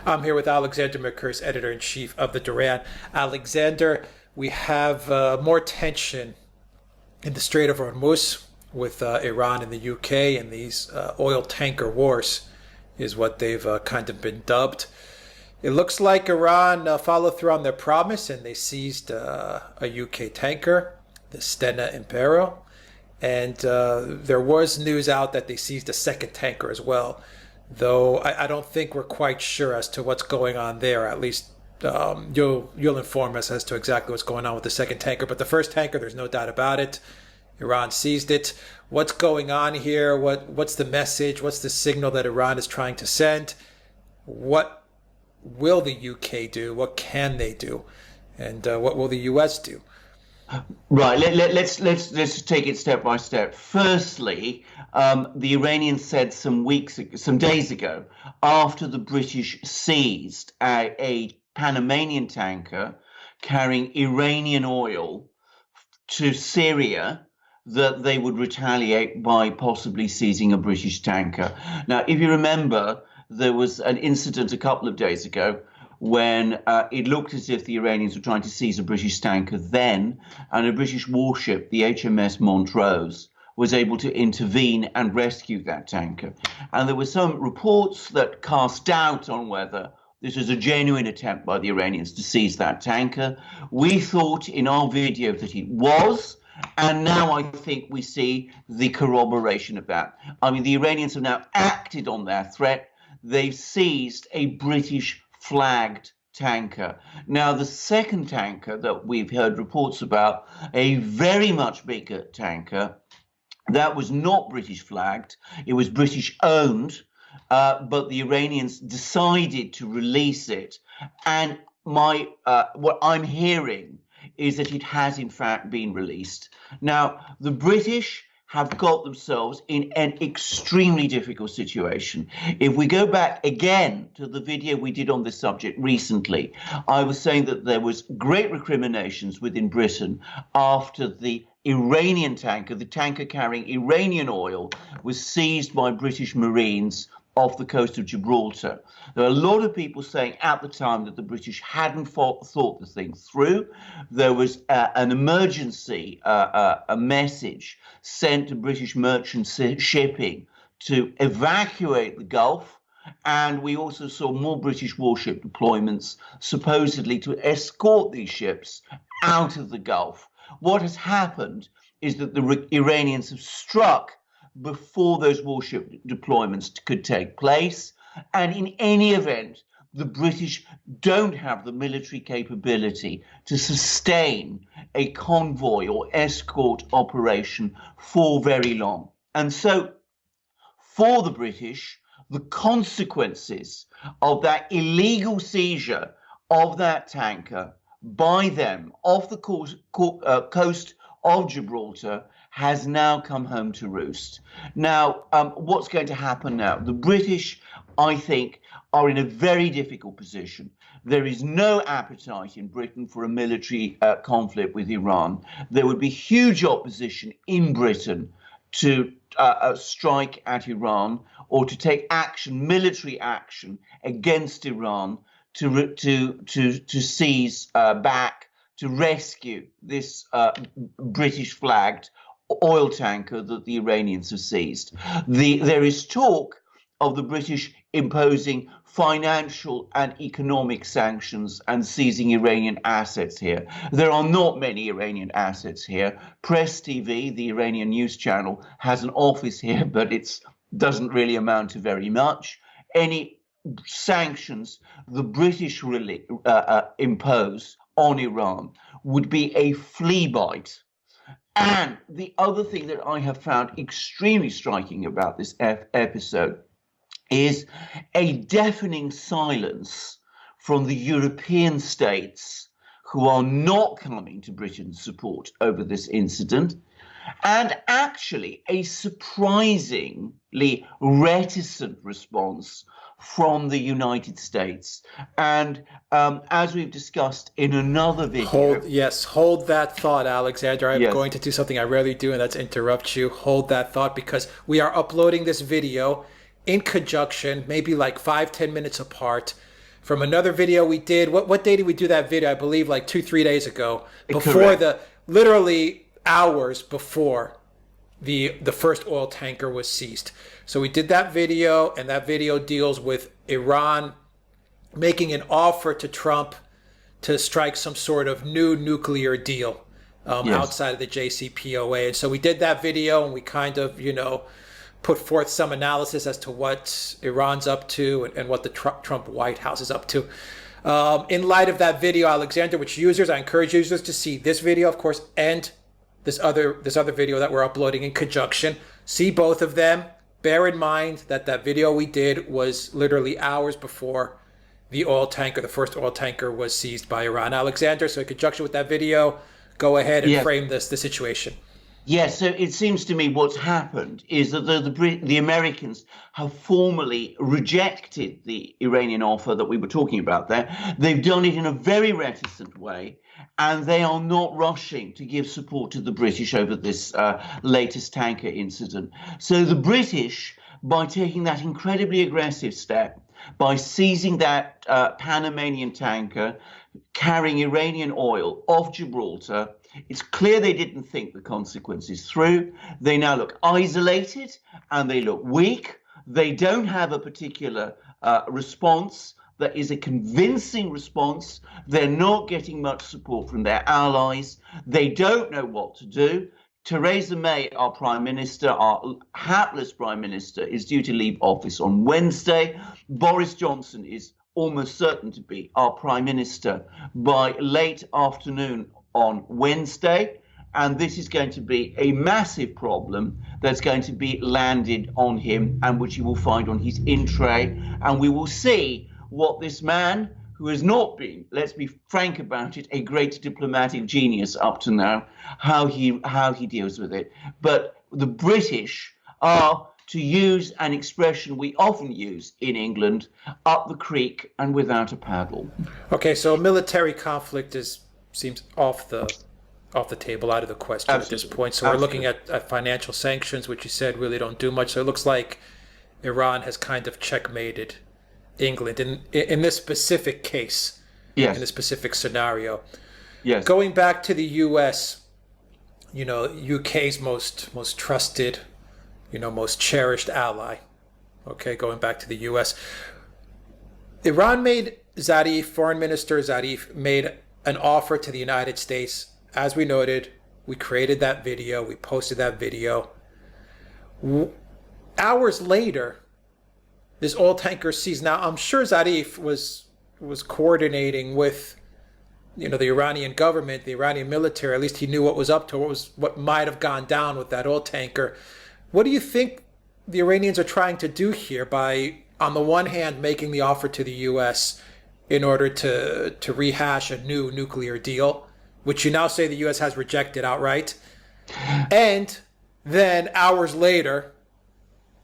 I'm here with Alexander Mercouris, editor-in-chief of the Duran. Alexander, we have more tension in the Strait of Hormuz with Iran and the UK, and these oil tanker wars is what they've kind of been dubbed. It looks like Iran followed through on their promise, and they seized a UK tanker, the Stena Impero, and there was news out that they seized a second tanker as well, though I don't think we're quite sure as to what's going on there. At least you'll inform us as to exactly what's going on with the second tanker. But the first tanker, there's no doubt about it, Iran seized it. What's going on here? What's the message? What's the signal that Iran is trying to send? What will the UK do? What can they do? And what will the US do? Right. Let's take it step by step. Firstly, the Iranians said some days ago, after the British seized a Panamanian tanker carrying Iranian oil to Syria, that they would retaliate by possibly seizing a British tanker. Now, if you remember, there was an incident a couple of days ago when it looked as if the Iranians were trying to seize a British tanker then, and a British warship, the HMS Montrose, was able to intervene and rescue that tanker. And there were some reports that cast doubt on whether this was a genuine attempt by the Iranians to seize that tanker. We thought in our video that it was, and now I think we see the corroboration of that. I mean, the Iranians have now acted on their threat. They've seized a British-flagged tanker. Now, the second tanker that we've heard reports about, a very much bigger tanker, that was not British-flagged. It was British-owned, but the Iranians decided to release it. And what I'm hearing is that it has in fact been released. Now, the British have got themselves in an extremely difficult situation. If we go back again to the video we did on this subject recently, I was saying that there was great recriminations within Britain after the Iranian tanker, the tanker carrying Iranian oil, was seized by British Marines off the coast of Gibraltar. There are a lot of people saying at the time that the British hadn't thought the thing through. There was an emergency, a message sent to British merchant shipping to evacuate the Gulf. And we also saw more British warship deployments, supposedly to escort these ships out of the Gulf. What has happened is that the Iranians have struck before those warship deployments could take place. And in any event, the British don't have the military capability to sustain a convoy or escort operation for very long. And so for the British, the consequences of that illegal seizure of that tanker by them off the coast of Gibraltar has now come home to roost. Now, what's going to happen now? The British, I think, are in a very difficult position. There is no appetite in Britain for a military conflict with Iran. There would be huge opposition in Britain to strike at Iran or to take action, military action against Iran to seize back, to rescue this British-flagged oil tanker that the Iranians have seized. There is talk of the British imposing financial and economic sanctions and seizing Iranian assets here. There are not many Iranian assets here. Press TV, the Iranian news channel, has an office here, but it doesn't really amount to very much. Any sanctions the British really impose on Iran would be a flea bite. And the other thing that I have found extremely striking about this episode is a deafening silence from the European states who are not coming to Britain's support over this incident, and actually a surprisingly reticent response from the United States. And as we've discussed in another video... Hold that thought, Alexander. I'm Yes. going to do something I rarely do, and that's interrupt you. Hold that thought, because we are uploading this video in conjunction, maybe like 5-10 minutes apart, from another video we did. What day did we do that video? I believe like 2-3 days ago, before Correct. literally hours before the first oil tanker was seized. So we did that video, and that video deals with Iran making an offer to Trump to strike some sort of new nuclear deal outside of the JCPOA. And so we did that video, and we kind of, put forth some analysis as to what Iran's up to and what the Trump White House is up to. In light of that video, Alexander, I encourage users to see this video, of course, and this other video that we're uploading in conjunction. See both of them. Bear in mind that video we did was literally hours before the first oil tanker was seized by Iran. Alexander, so in conjunction with that video, go ahead and frame the situation. Yes, so it seems to me what's happened is that the Americans have formally rejected the Iranian offer that we were talking about there. They've done it in a very reticent way, and they are not rushing to give support to the British over this latest tanker incident. So the British, by taking that incredibly aggressive step, by seizing that Panamanian tanker carrying Iranian oil off Gibraltar, it's clear they didn't think the consequences through. They now look isolated and they look weak. They don't have a particular response that is a convincing response. They're not getting much support from their allies. They don't know what to do. Theresa May, our Prime Minister, our hapless Prime Minister, is due to leave office on Wednesday. Boris Johnson is almost certain to be our Prime Minister by late afternoon on Wednesday. And this is going to be a massive problem that's going to be landed on him, and which you will find on his in tray. And we will see what this man, who has not been, let's be frank about it, a great diplomatic genius up to now, how he deals with it. But the British are, to use an expression we often use in England, up the creek and without a paddle. Okay, so a military conflict seems off the table, out of the question at this point. So we're looking at financial sanctions, which you said really don't do much. So it looks like Iran has kind of checkmated England in this specific case, in this specific scenario. Yes. Going back to the U.S., UK's most trusted, most cherished ally. Okay, going back to the U.S., Iran made Foreign Minister Zarif made an offer to the United States. As we noted, we created that video, we posted that video. Hours later, this oil tanker seized. Now, I'm sure Zarif was coordinating with, the Iranian government, the Iranian military. At least he knew what was up to, what might have gone down with that oil tanker. What do you think the Iranians are trying to do here by, on the one hand, making the offer to the U.S. in order to rehash a new nuclear deal, which you now say the U.S. has rejected outright, and then hours later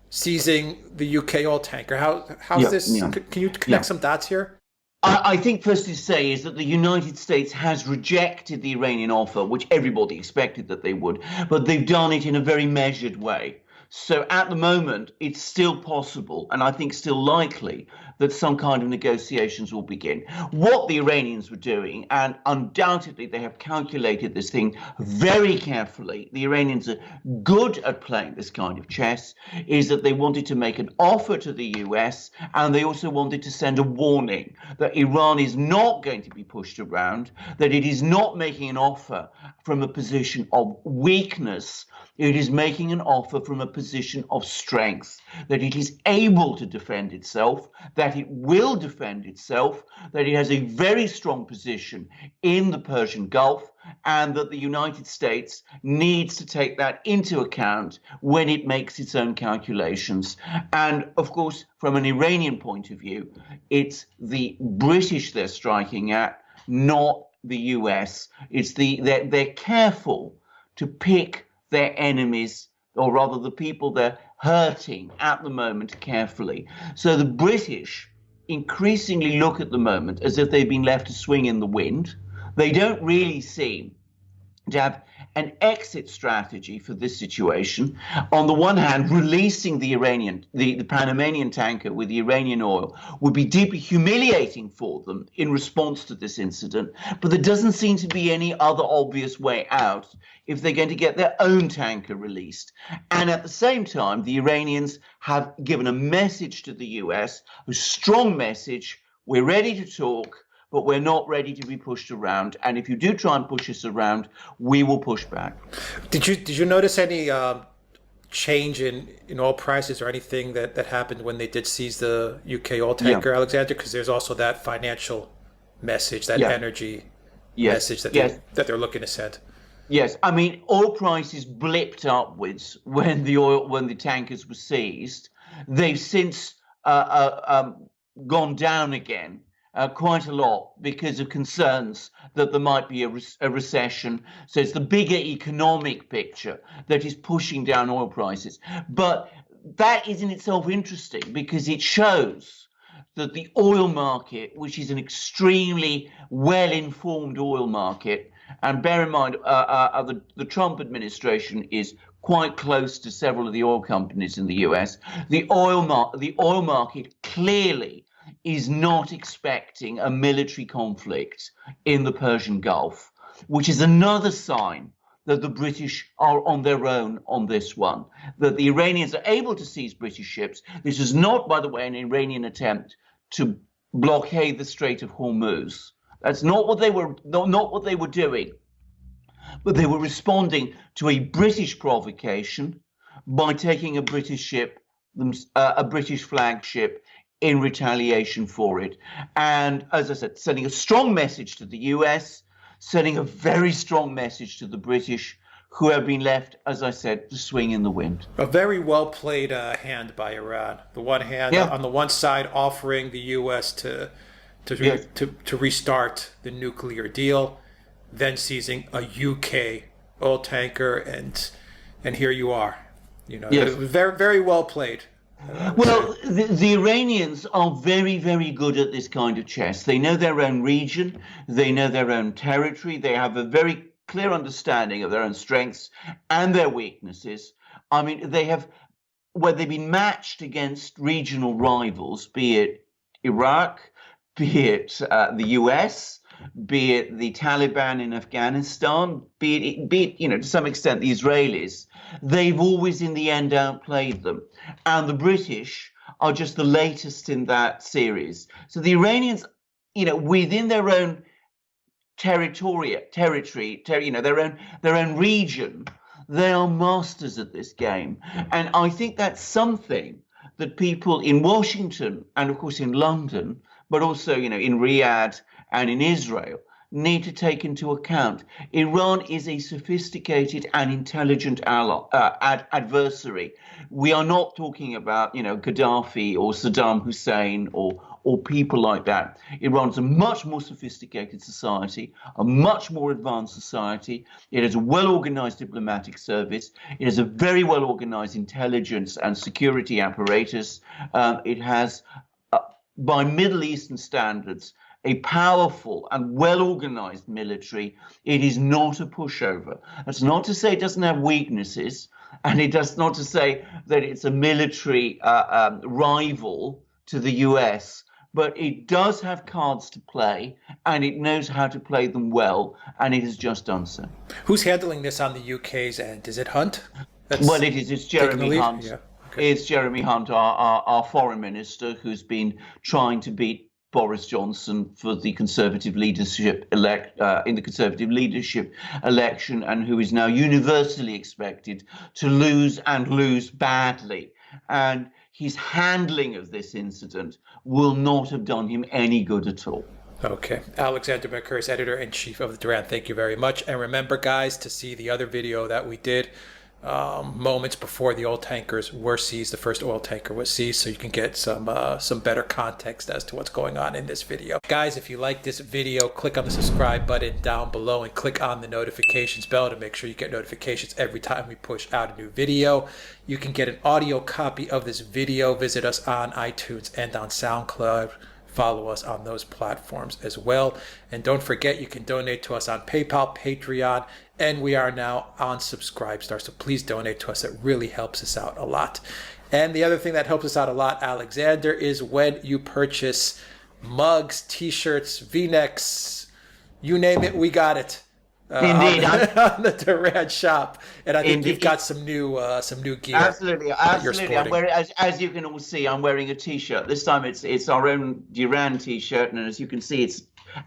seizing the UK oil tanker? How's this? Yeah. Can you connect some dots here? I think first to say is that the United States has rejected the Iranian offer, which everybody expected that they would, but they've done it in a very measured way. So at the moment, it's still possible, and I think still likely, that some kind of negotiations will begin. What the Iranians were doing, and undoubtedly they have calculated this thing very carefully, the Iranians are good at playing this kind of chess, is that they wanted to make an offer to the US, and they also wanted to send a warning that Iran is not going to be pushed around, that it is not making an offer from a position of weakness. It is making an offer from a position of strength, that it is able to defend itself, that it will defend itself, that it has a very strong position in the Persian Gulf, and that the United States needs to take that into account when it makes its own calculations. And of course, from an Iranian point of view, it's the British they're striking at, not the US. It's they're careful to pick their enemies, or rather the people they're hurting at the moment, carefully. So the British increasingly look at the moment as if they've been left to swing in the wind. They don't really seem to have an exit strategy for this situation. On the one hand, releasing the Panamanian tanker with the Iranian oil would be deeply humiliating for them in response to this incident, but there doesn't seem to be any other obvious way out if they're going to get their own tanker released. And at the same time, the Iranians have given a message to the US, a strong message: we're ready to talk, but we're not ready to be pushed around. And if you do try and push us around, we will push back. Did you notice any change in oil prices or anything that happened when they did seize the UK oil tanker, Alexander? Because there's also that financial message, that energy message that they're looking to send. Yes, I mean, oil prices blipped upwards when the tankers were seized. They've since gone down again. Quite a lot because of concerns that there might be a recession. So it's the bigger economic picture that is pushing down oil prices. But that is in itself interesting because it shows that the oil market, which is an extremely well-informed oil market, and bear in mind the Trump administration is quite close to several of the oil companies in the US, the oil market clearly is not expecting a military conflict in the Persian Gulf, which is another sign that the British are on their own on this one, that the Iranians are able to seize British ships. This is not, by the way, an Iranian attempt to blockade the Strait of Hormuz. That's not what they were doing, but they were responding to a British provocation by taking a British ship, a British flagship, in retaliation for it. And as I said, sending a strong message to the US, sending a very strong message to the British, who have been left, as I said, to swing in the wind. A very well played hand by Iran. The one hand on the one side offering the US to restart the nuclear deal, then seizing a UK oil tanker, and here you are. Very, very well played. Well, the Iranians are very, very good at this kind of chess. They know their own region, they know their own territory, they have a very clear understanding of their own strengths and their weaknesses. I mean, where they've been matched against regional rivals, be it Iraq, be it the US, be it the Taliban in Afghanistan, be it to some extent the Israelis, they've always in the end outplayed them. And the British are just the latest in that series. So the Iranians, within their own territory, their own region, they are masters at this game. And I think that's something that people in Washington and of course in London, but also, in Riyadh and in Israel, need to take into account. Iran is a sophisticated and intelligent adversary. We are not talking about, Gaddafi or Saddam Hussein or people like that. Iran's a much more sophisticated society, a much more advanced society. It has a well-organized diplomatic service. It has a very well-organized intelligence and security apparatus. It has, by Middle Eastern standards, a powerful and well-organized military. It is not a pushover. That's not to say it doesn't have weaknesses, and it does not to say that it's a military rival to the US, but it does have cards to play, and it knows how to play them well, and it has just done so. Who's handling this on the UK's end? Is it Hunt? Well, it is. It's Jeremy Hunt. Yeah. Okay. It's Jeremy Hunt, our foreign minister, who's been trying to beat Boris Johnson for the Conservative leadership in the Conservative leadership election, and who is now universally expected to lose and lose badly. And his handling of this incident will not have done him any good at all. Okay. Alexander Mercouris, editor-in-chief of the Duran, thank you very much. And remember, guys, to see the other video that we did moments before the oil tankers were seized, the first oil tanker was seized, so you can get some better context as to what's going on in this video. Guys, if you like this video, click on the subscribe button down below and click on the notifications bell to make sure you get notifications every time we push out a new video. You can get an audio copy of this video. Visit us on iTunes and on SoundCloud follow us on those platforms as well. And don't forget, you can donate to us on PayPal, Patreon, and we are now on Subscribestar. So please donate to us. It really helps us out a lot. And the other thing that helps us out a lot, Alexander, is when you purchase mugs, t-shirts, v-necks, you name it, we got it. Indeed, on the Duran shop, and I think Indeed. you've got some new gear. Absolutely. I'm wearing, as you can all see, I'm wearing a t-shirt. This time it's our own Duran t-shirt, and as you can see, it's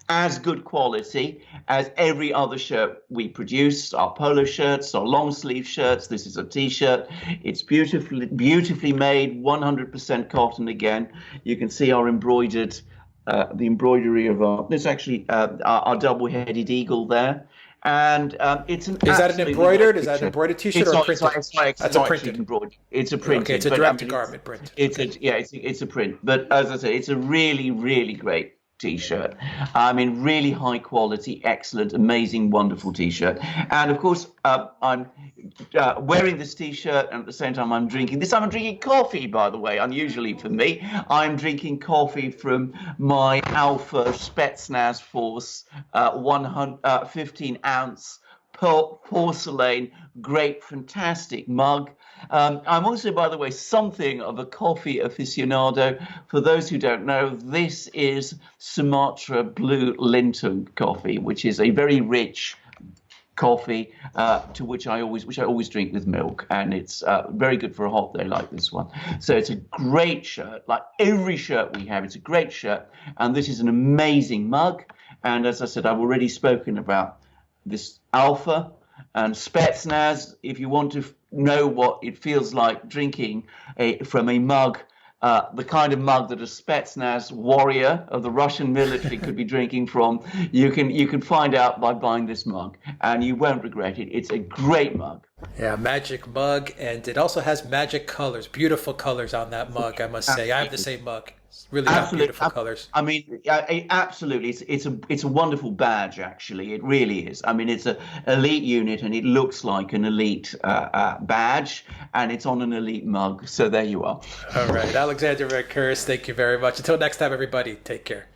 as good quality as every other shirt we produce. Our polo shirts, our long sleeve shirts. This is a t-shirt. It's beautifully made, 100% cotton again. You can see our embroidered, the embroidery of our. There's actually our double-headed eagle there. And it's an. Is that an embroidered? Is that an embroidered T-shirt or printed? That's a printed. Embroidered. It's a printed. Okay, it's a direct-to-garment print. It's a print. But as I said, it's a really, really great T-shirt. I mean, really high quality, excellent, amazing, wonderful T-shirt. And of course, I'm wearing this T-shirt, and at the same time, I'm drinking. This time, I'm drinking coffee. By the way, unusually for me, I'm drinking coffee from my Alpha Spetsnaz Force 15-ounce porcelain, great, fantastic mug. I'm also, by the way, something of a coffee aficionado. For those who don't know, this is Sumatra Blue Lintung coffee, which is a very rich coffee which I always drink with milk, and it's very good for a hot day like this one. So it's a great shirt, like every shirt we have. It's a great shirt, and this is an amazing mug. And as I said, I've already spoken about this Alpha and Spetsnaz. If you want to know what it feels like drinking from a mug, the kind of mug that a Spetsnaz warrior of the Russian military could be drinking from, you can find out by buying this mug, and you won't regret it. It's a great mug. Yeah, magic mug, and it also has magic colors, beautiful colors on that mug, I must say. I have the same mug. It's really got beautiful colors. I mean, absolutely. It's a wonderful badge, actually. It really is. I mean, it's an elite unit, and it looks like an elite badge, and it's on an elite mug. So there you are. All right. Alexander Mercouris, thank you very much. Until next time, everybody, take care.